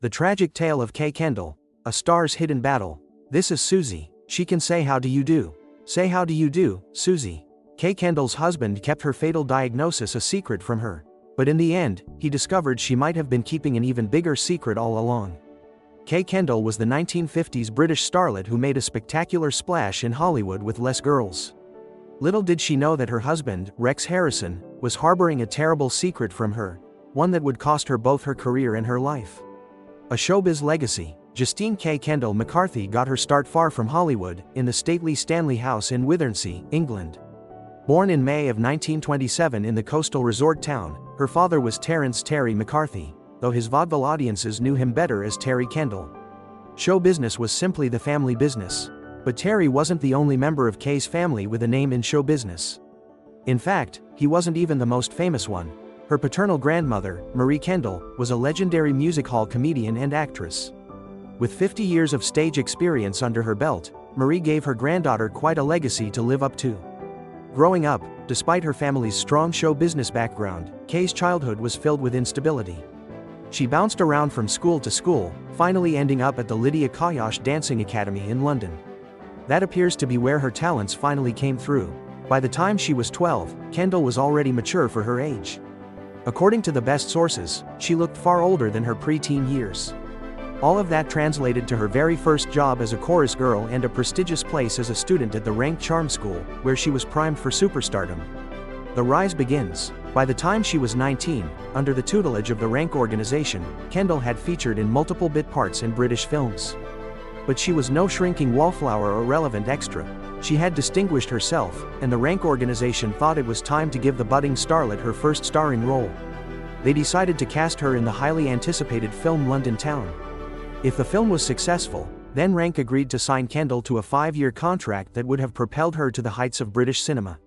The tragic tale of Kendall, a star's hidden battle. This is Susie. She can say how do you do. Say how do you do, Susie. Kendall's husband kept her fatal diagnosis a secret from her. But in the end, he discovered she might have been keeping an even bigger secret all along. Kendall was the 1950s British starlet who made a spectacular splash in Hollywood with Les Girls. Little did she know that her husband, Rex Harrison, was harboring a terrible secret from her, one that would cost her both her career and her life. A showbiz legacy. Justine Kendall McCarthy got her start far from Hollywood, in the stately Stanley House in Witherspoon, England. Born in May of 1927 in the coastal resort town, her father was Terry McCarthy, though his vaudeville audiences knew him better as Terry Kendall. Show business was simply the family business. But Terry wasn't the only member of Kay's family with a name in show business. In fact, he wasn't even the most famous one. Her paternal grandmother, Marie Kendall, was a legendary music hall comedian and actress. With 50 years of stage experience under her belt, Marie gave her granddaughter quite a legacy to live up to. Growing up, despite her family's strong show business background, Kay's childhood was filled with instability. She bounced around from school to school, finally ending up at the Lydia Kayosh Dancing Academy in London. That appears to be where her talents finally came through. By the time she was 12, Kendall was already mature for her age. According to the best sources, she looked far older than her preteen years. All of that translated to her very first job as a chorus girl and a prestigious place as a student at the Rank Charm School, where she was primed for superstardom. The rise begins. By the time she was 19, under the tutelage of the Rank organization, Kendall had featured in multiple bit parts in British films. But she was no shrinking wallflower or relevant extra. She had distinguished herself, and the Rank organization thought it was time to give the budding starlet her first starring role. They decided to cast her in the highly anticipated film London Town. If the film was successful, then Rank agreed to sign Kendall to a 5-year contract that would have propelled her to the heights of British cinema.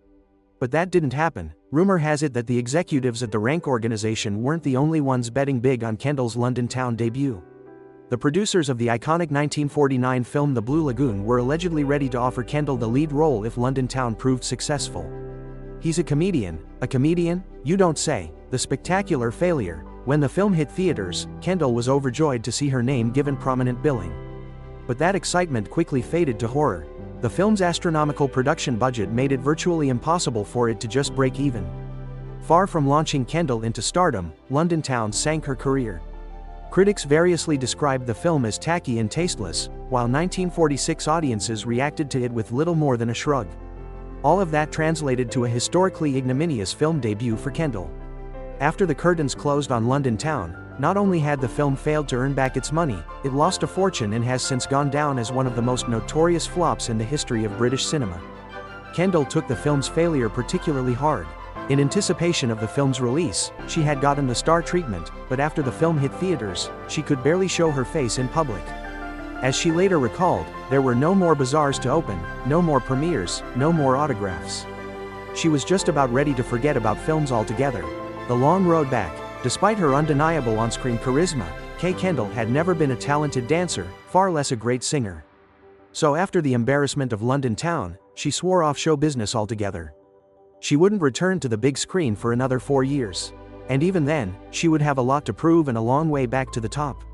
But that didn't happen. Rumor has it that the executives at the Rank organization weren't the only ones betting big on Kendall's London Town debut. The producers of the iconic 1949 film The Blue Lagoon were allegedly ready to offer Kendall the lead role if London Town proved successful. He's a comedian? You don't say. The spectacular failure. When the film hit theaters, Kendall was overjoyed to see her name given prominent billing. But that excitement quickly faded to horror. The film's astronomical production budget made it virtually impossible for it to just break even. Far from launching Kendall into stardom, London Town sank her career. Critics variously described the film as tacky and tasteless, while 1946 audiences reacted to it with little more than a shrug. All of that translated to a historically ignominious film debut for Kendall. After the curtains closed on London Town, not only had the film failed to earn back its money, it lost a fortune and has since gone down as one of the most notorious flops in the history of British cinema. Kendall took the film's failure particularly hard. In anticipation of the film's release, she had gotten the star treatment, but after the film hit theaters, she could barely show her face in public. As she later recalled, there were no more bazaars to open, no more premieres, no more autographs. She was just about ready to forget about films altogether. The long road back. Despite her undeniable on-screen charisma, Kendall had never been a talented dancer, far less a great singer. So after the embarrassment of London Town, she swore off show business altogether. She wouldn't return to the big screen for another 4 years. And even then, she would have a lot to prove and a long way back to the top.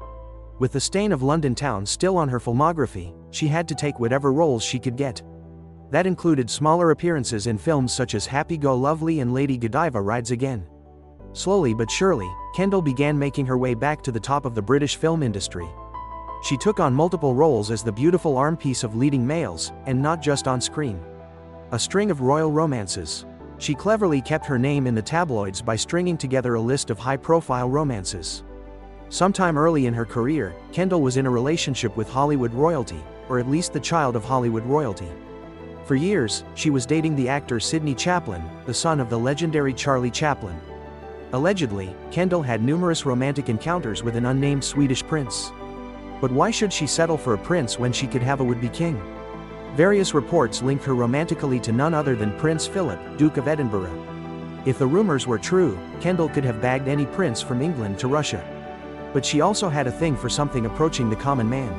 With the stain of London Town still on her filmography, she had to take whatever roles she could get. That included smaller appearances in films such as Happy Go Lucky and Lady Godiva Rides Again. Slowly but surely, Kendall began making her way back to the top of the British film industry. She took on multiple roles as the beautiful armpiece of leading males, and not just on screen. A string of royal romances. She cleverly kept her name in the tabloids by stringing together a list of high-profile romances. Sometime early in her career, Kendall was in a relationship with Hollywood royalty, or at least the child of Hollywood royalty. For years, she was dating the actor Sidney Chaplin, the son of the legendary Charlie Chaplin. Allegedly, Kendall had numerous romantic encounters with an unnamed Swedish prince. But why should she settle for a prince when she could have a would-be king? Various reports linked her romantically to none other than Prince Philip, Duke of Edinburgh. If the rumors were true, Kendall could have bagged any prince from England to Russia. But she also had a thing for something approaching the common man.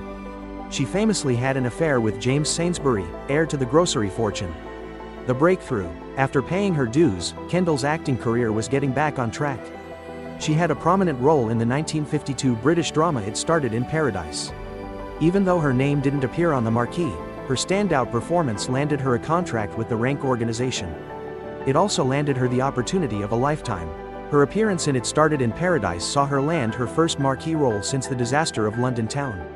She famously had an affair with James Sainsbury, heir to the grocery fortune. The breakthrough. After paying her dues, Kendall's acting career was getting back on track. She had a prominent role in the 1952 British drama It Started in Paradise. Even though her name didn't appear on the marquee, her standout performance landed her a contract with the Rank organization. It also landed her the opportunity of a lifetime. Her appearance in It Started in Paradise saw her land her first marquee role since the disaster of London Town.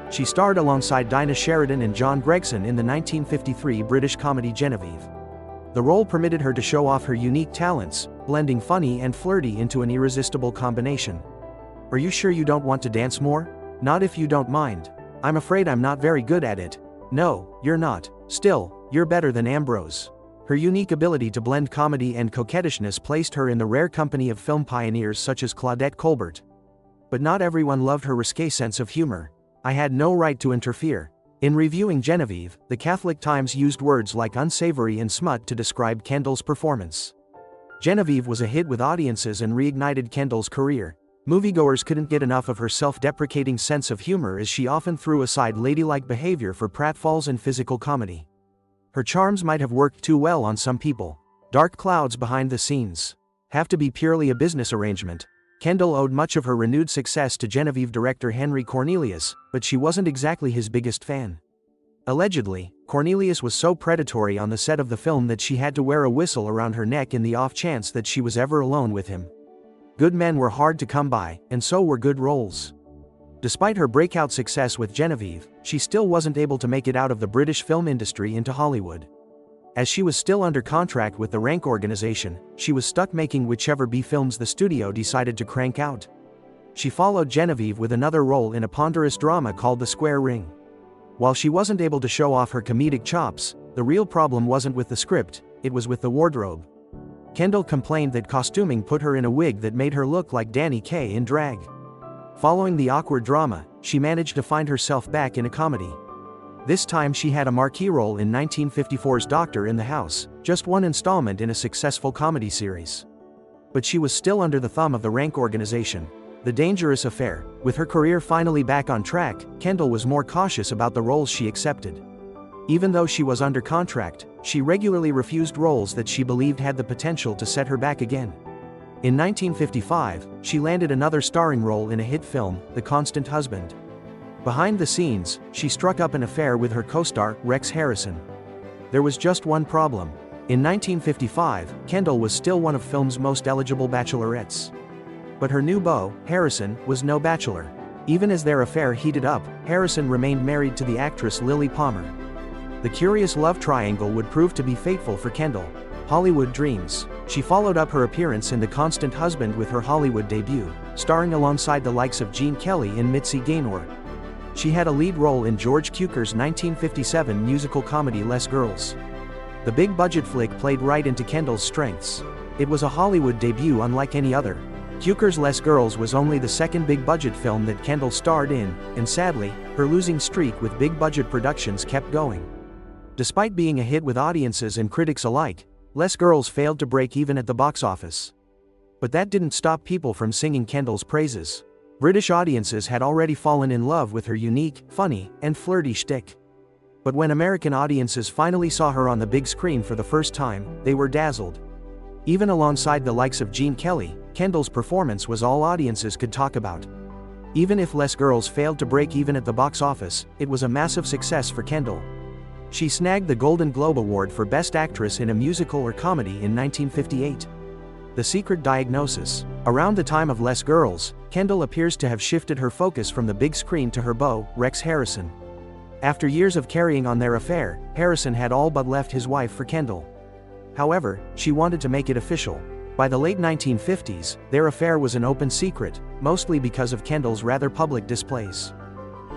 She starred alongside Dinah Sheridan and John Gregson in the 1953 British comedy Genevieve. The role permitted her to show off her unique talents, blending funny and flirty into an irresistible combination. Are you sure you don't want to dance more? Not if you don't mind. I'm afraid I'm not very good at it. No, you're not. Still, you're better than Ambrose. Her unique ability to blend comedy and coquettishness placed her in the rare company of film pioneers such as Claudette Colbert. But not everyone loved her risque sense of humor. I had no right to interfere. In reviewing Genevieve, the Catholic Times used words like unsavory and smut to describe Kendall's performance. Genevieve was a hit with audiences and reignited Kendall's career. Moviegoers couldn't get enough of her self-deprecating sense of humor as she often threw aside ladylike behavior for pratfalls and physical comedy. Her charms might have worked too well on some people. Dark clouds behind the scenes. Have to be purely a business arrangement. Kendall owed much of her renewed success to Genevieve director Henry Cornelius, but she wasn't exactly his biggest fan. Allegedly, Cornelius was so predatory on the set of the film that she had to wear a whistle around her neck in the off chance that she was ever alone with him. Good men were hard to come by, and so were good roles. Despite her breakout success with Genevieve, she still wasn't able to make it out of the British film industry into Hollywood. As she was still under contract with the Rank organization, she was stuck making whichever B films the studio decided to crank out. She followed Genevieve with another role in a ponderous drama called The Square Ring. While she wasn't able to show off her comedic chops, the real problem wasn't with the script, it was with the wardrobe. Kendall complained that costuming put her in a wig that made her look like Danny Kaye in drag. Following the awkward drama, she managed to find herself back in a comedy. This time she had a marquee role in 1954's Doctor in the House, just one installment in a successful comedy series. But she was still under the thumb of the Rank organization. The Dangerous Affair. With her career finally back on track, Kendall was more cautious about the roles she accepted. Even though she was under contract, she regularly refused roles that she believed had the potential to set her back again. In 1955, she landed another starring role in a hit film, The Constant Husband. Behind the scenes, she struck up an affair with her co-star, Rex Harrison. There was just one problem. In 1955, Kendall was still one of film's most eligible bachelorettes. But her new beau, Harrison, was no bachelor. Even as their affair heated up, Harrison remained married to the actress Lily Palmer. The curious love triangle would prove to be fateful for Kendall. Hollywood Dreams. She followed up her appearance in The Constant Husband with her Hollywood debut, starring alongside the likes of Gene Kelly and Mitzi Gaynor. She had a lead role in George Cukor's 1957 musical comedy Les Girls. The big-budget flick played right into Kendall's strengths. It was a Hollywood debut unlike any other. Cukor's Les Girls was only the second big-budget film that Kendall starred in, and sadly, her losing streak with big-budget productions kept going. Despite being a hit with audiences and critics alike, Les Girls failed to break even at the box office. But that didn't stop people from singing Kendall's praises. British audiences had already fallen in love with her unique, funny, and flirty shtick. But when American audiences finally saw her on the big screen for the first time, they were dazzled. Even alongside the likes of Gene Kelly, Kendall's performance was all audiences could talk about. Even if Les Girls failed to break even at the box office, it was a massive success for Kendall. She snagged the Golden Globe Award for Best Actress in a Musical or Comedy in 1958. The Secret Diagnosis. Around the time of Les Girls, Kendall appears to have shifted her focus from the big screen to her beau, Rex Harrison. After years of carrying on their affair, Harrison had all but left his wife for Kendall. However, she wanted to make it official. By the late 1950s, their affair was an open secret, mostly because of Kendall's rather public displays.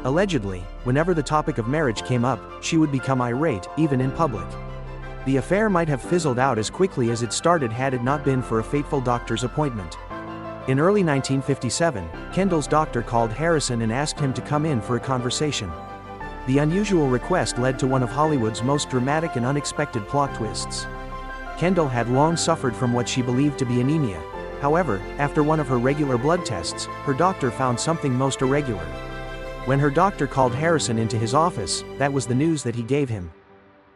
Allegedly, whenever the topic of marriage came up, she would become irate, even in public. The affair might have fizzled out as quickly as it started had it not been for a fateful doctor's appointment. In early 1957, Kendall's doctor called Harrison and asked him to come in for a conversation. The unusual request led to one of Hollywood's most dramatic and unexpected plot twists. Kendall had long suffered from what she believed to be anemia. However, after one of her regular blood tests, her doctor found something most irregular. When her doctor called Harrison into his office, that was the news that he gave him.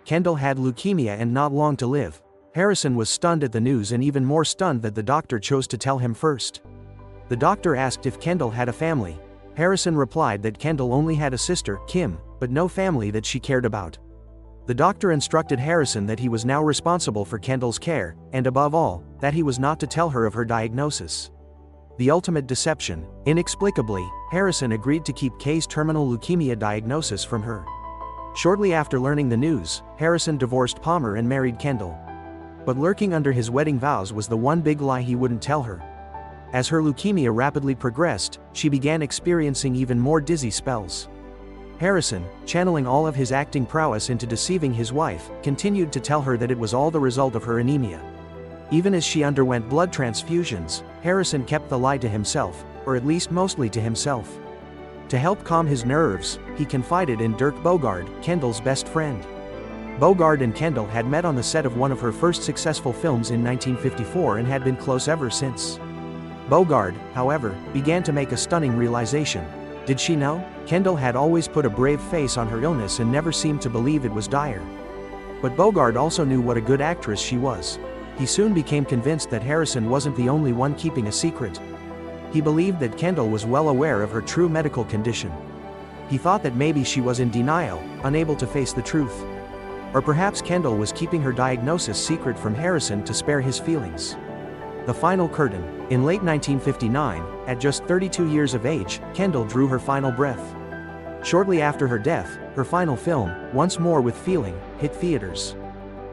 Kendall had leukemia and not long to live. Harrison was stunned at the news and even more stunned that the doctor chose to tell him first. The doctor asked if Kendall had a family. Harrison replied that Kendall only had a sister, Kim, but no family that she cared about. The doctor instructed Harrison that he was now responsible for Kendall's care, and above all, that he was not to tell her of her diagnosis. The ultimate deception. Inexplicably, Harrison agreed to keep Kay's terminal leukemia diagnosis from her. Shortly after learning the news, Harrison divorced Palmer and married Kendall. But lurking under his wedding vows was the one big lie he wouldn't tell her. As her leukemia rapidly progressed, she began experiencing even more dizzy spells. Harrison, channeling all of his acting prowess into deceiving his wife, continued to tell her that it was all the result of her anemia. Even as she underwent blood transfusions, Harrison kept the lie to himself, or at least mostly to himself. To help calm his nerves, he confided in Dirk Bogarde, Kendall's best friend. Bogarde and Kendall had met on the set of one of her first successful films in 1954 and had been close ever since. Bogarde, however, began to make a stunning realization. Did she know? Kendall had always put a brave face on her illness and never seemed to believe it was dire. But Bogarde also knew what a good actress she was. He soon became convinced that Harrison wasn't the only one keeping a secret. He believed that Kendall was well aware of her true medical condition. He thought that maybe she was in denial, unable to face the truth. Or perhaps Kendall was keeping her diagnosis secret from Harrison to spare his feelings. The final curtain. In late 1959, at just 32 years of age, Kendall drew her final breath. Shortly after her death, her final film, Once More with Feeling, hit theaters.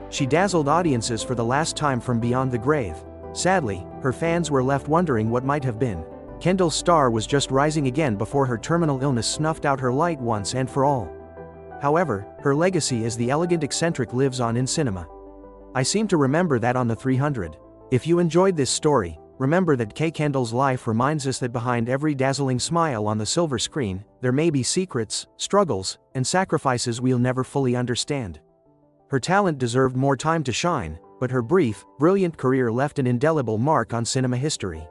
She dazzled audiences for the last time from beyond the grave. Sadly, her fans were left wondering what might have been. Kendall's star was just rising again before her terminal illness snuffed out her light once and for all. However, her legacy as the elegant eccentric lives on in cinema. I seem to remember that on the 300. If you enjoyed this story, remember that Kay Kendall's life reminds us that behind every dazzling smile on the silver screen, there may be secrets, struggles, and sacrifices we'll never fully understand. Her talent deserved more time to shine, but her brief, brilliant career left an indelible mark on cinema history.